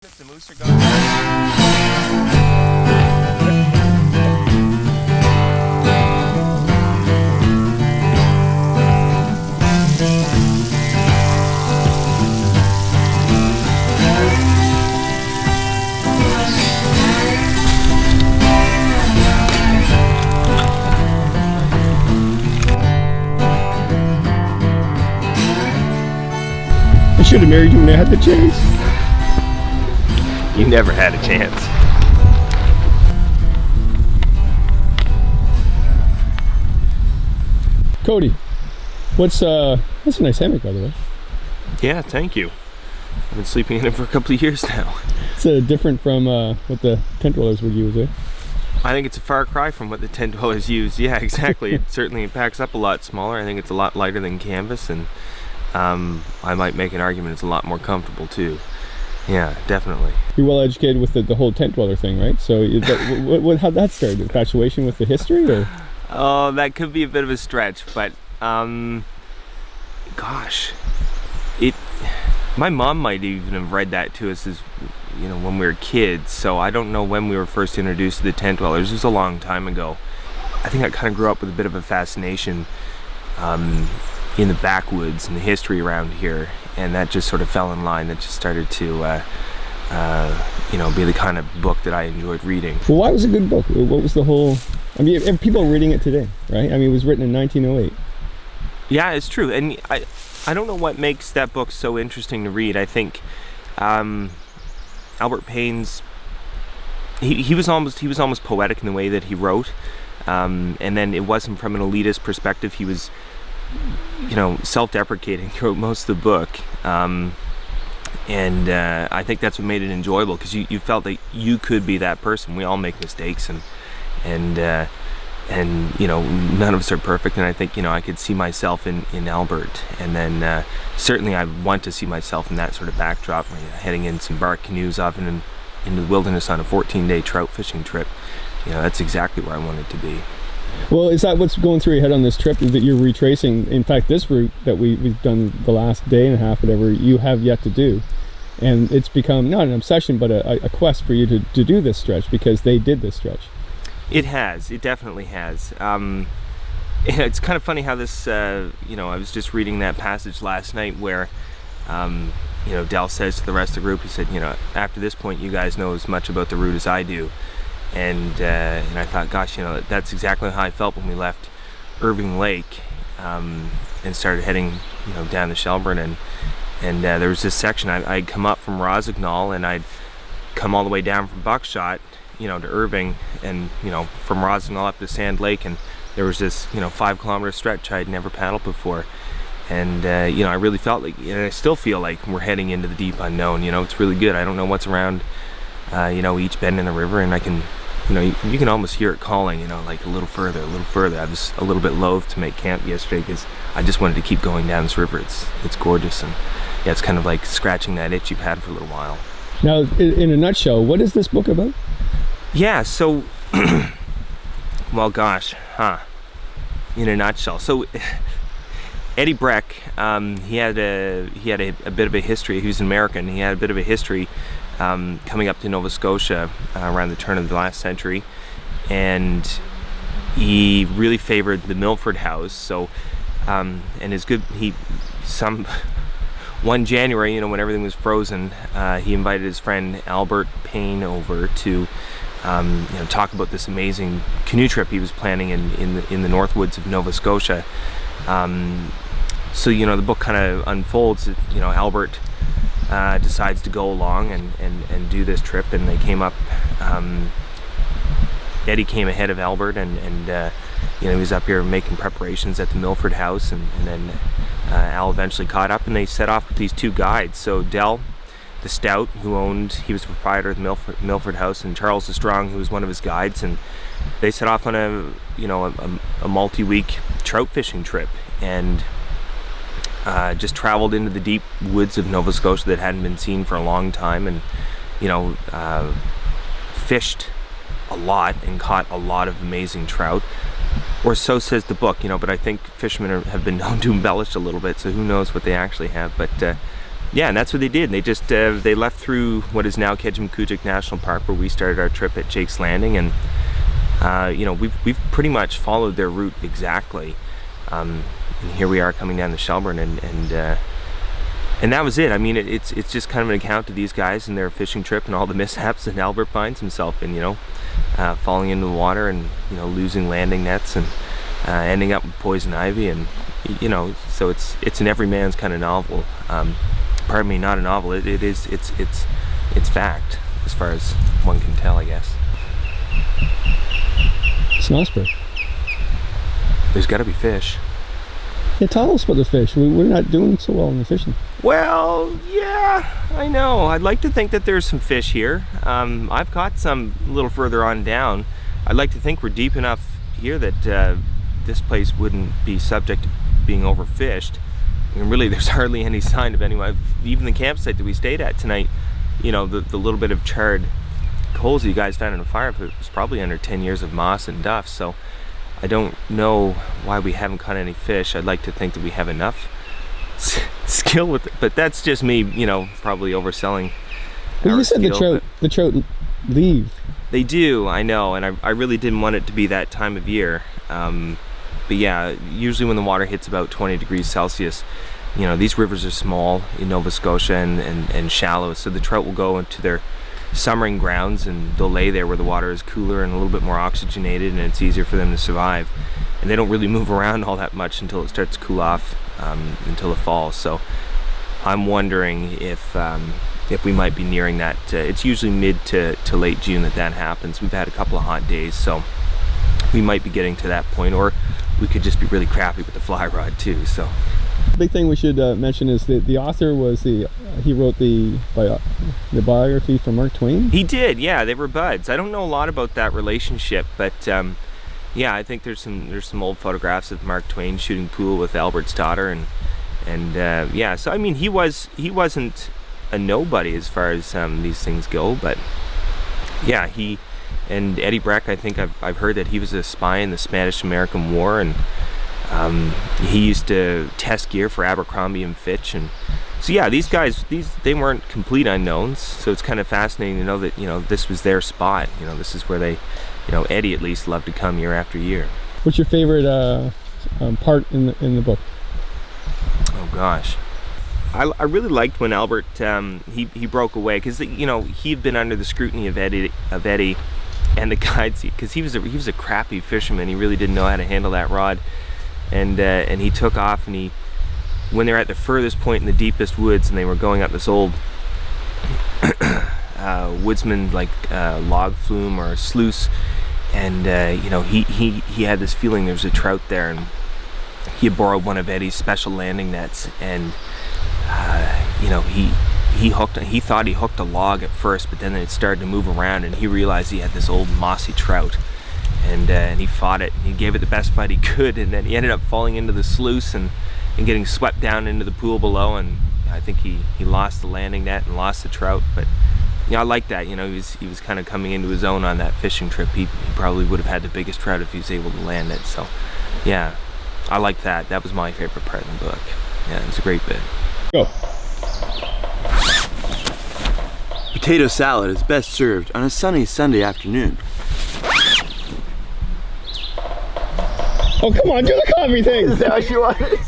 If the moose are gone. I should have married you when I had the chance. You never had a chance. Cody, that's a nice hammock, by the way. Yeah, thank you. I've been sleeping in it for a couple of years now. It's different from what the tent dwellers would use, eh? I think it's a far cry from what the tent dwellers use. Yeah, exactly. It packs up a lot smaller. I think it's a lot lighter than canvas, and I might make an argument it's a lot more comfortable too. Yeah, definitely. You're well educated with the whole tent dweller thing, right? So how'd that start? Infatuation with the history, or? Oh, that could be a bit of a stretch, but gosh, my mom might even have read that to us as, when we were kids. So I don't know when we were first introduced to the tent dwellers. It was a long time ago. I think I kind of grew up with a bit of a fascination in the backwoods and the history around here, and that just sort of fell in line. That just started to be the kind of book that I enjoyed reading. Well, why was it a good book? What was the whole... I mean, people are reading it today, right? I mean, it was written in 1908. Yeah, it's true. And I don't know what makes that book so interesting to read. I think Albert Payne's... He was almost poetic in the way that he wrote. And then it wasn't from an elitist perspective. He was, self-deprecating throughout most of the book. And I think that's what made it enjoyable, because you felt that you could be that person. We all make mistakes, and none of us are perfect. And I think I could see myself in Albert, and then certainly I want to see myself in that sort of backdrop, heading in some bark canoes off into the wilderness on a 14-day trout fishing trip. That's exactly where I wanted to be. Well, is that what's going through your head on this trip, that you're retracing? In fact, this route that we've done the last day and a half, whatever, you have yet to do. And it's become not an obsession, but a quest for you to do this stretch, because they did this stretch. It has. It definitely has. It's kind of funny how this, I was just reading that passage last night where, Del says to the rest of the group, he said, after this point, you guys know as much about the route as I do. And I thought, gosh, that's exactly how I felt when we left Irving Lake and started heading, down the Shelburne. And there was this section, I'd come up from Rosignol, and I'd come all the way down from Buckshot, to Irving, and, from Rosignol up to Sand Lake, and there was this, 5-kilometer stretch I'd never paddled before. And, I really felt like, and I still feel like we're heading into the deep unknown. It's really good. I don't know what's around, each bend in the river, and I can, you can almost hear it calling, like a little further, a little further. I was a little bit loath to make camp yesterday because I just wanted to keep going down this river. It's gorgeous, and yeah, it's kind of like scratching that itch you've had for a little while. Now, in a nutshell, what is this book about? Yeah, so, well, gosh, in a nutshell. So, Eddie Breck, he had a bit of a history. He was an American. He had a bit of a history coming up to Nova Scotia around the turn of the last century, and he really favored the Milford House. So, and his good, one January, when everything was frozen, he invited his friend Albert Payne over to talk about this amazing canoe trip he was planning in the North Woods of Nova Scotia. So the book kind of unfolds. Albert decides to go along and do this trip, and they came up. Eddie came ahead of Albert, and he was up here making preparations at the Milford House, and then Al eventually caught up, and they set off with these two guides. So Del, the Stout, he was the proprietor of the Milford House, and Charles the Strong, who was one of his guides, and they set off on a multi-week trout fishing trip, and just traveled into the deep woods of Nova Scotia that hadn't been seen for a long time, and fished a lot and caught a lot of amazing trout, or so says the book, but I think fishermen have been known to embellish a little bit, so who knows what they actually have. But yeah, and that's what they did. They just they left through what is now Ketchikan National Park, where we started our trip at Jake's Landing, and you know, we've pretty much followed their route exactly. And here we are coming down to Shelburne, and that was it. I mean, it's just kind of an account of these guys and their fishing trip and all the mishaps that Albert finds himself in. You know, falling into the water and, you know, losing landing nets and ending up with poison ivy, and you know, so it's an everyman's kind of novel. Pardon me, not a novel. It's fact as far as one can tell, I guess. Smells good. There's got to be fish. Yeah, tell us about the fish. We're not doing so well in the fishing. Well, yeah, I know. I'd like to think that there's some fish here. I've caught some a little further on down. I'd like to think we're deep enough here that this place wouldn't be subject to being overfished. And really, there's hardly any sign of anyone. Even the campsite that we stayed at tonight, you know, the little bit of charred coals you guys found in the fire, it was probably under 10 years of moss and duff. So I don't know why we haven't caught any fish. I'd like to think that we have enough skill with it, but that's just me, you know, probably overselling. Well, you said the trout leave. They do, I know, and I really didn't want it to be that time of year. But yeah, usually when the water hits about 20 degrees Celsius, you know, these rivers are small in Nova Scotia and shallow, so the trout will go into their summering grounds and they'll lay there where the water is cooler and a little bit more oxygenated, and it's easier for them to survive. And they don't really move around all that much until it starts to cool off, until the fall. So I'm wondering if we might be nearing that. It's usually mid to late June that happens. We've had a couple of hot days, so we might be getting to that point, or we could just be really crappy with the fly rod too. So big thing we should mention is that the author was he wrote the biography for Mark Twain. He did, yeah. They were buds. I don't know a lot about that relationship, but yeah, I think there's some old photographs of Mark Twain shooting pool with Albert's daughter, and yeah. So I mean, he wasn't a nobody as far as these things go, but yeah, he and Eddie Breck, I think I've heard that he was a spy in the Spanish-American War, and he used to test gear for Abercrombie and Fitch, and so yeah, these guys, they weren't complete unknowns. So it's kind of fascinating to know that, you know, this was their spot. You know, this is where they, you know, Eddie at least loved to come year after year. What's your favorite part in the book? Oh gosh, I really liked when Albert he broke away, because, you know, he'd been under the scrutiny of Eddie and the guides, because he was a crappy fisherman. He really didn't know how to handle that rod, and he took off, and when they're at the furthest point in the deepest woods and they were going up this old woodsman like log flume or sluice, and you know, he had this feeling there was a trout there, and he had borrowed one of Eddie's special landing nets, and you know, he thought he hooked a log at first, but then it started to move around, and he realized he had this old mossy trout, and he fought it. He gave it the best fight he could, and then he ended up falling into the sluice and getting swept down into the pool below, and I think he lost the landing net and lost the trout. But yeah, I like that. You know, he was kind of coming into his own on that fishing trip. He probably would have had the biggest trout if he was able to land it. So yeah, I like that. That was my favorite part of the book. Yeah, it was a great bit. Go. Potato salad is best served on a sunny Sunday afternoon. Oh, come on, do the coffee thing. Is that what you wanted?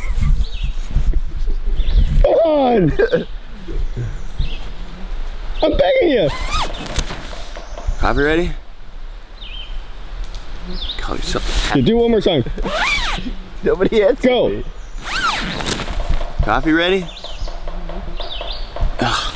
Come on. I'm begging you. Coffee ready? Call yourself. You do one more time. Nobody answered. Go. Me. Coffee ready? Ugh.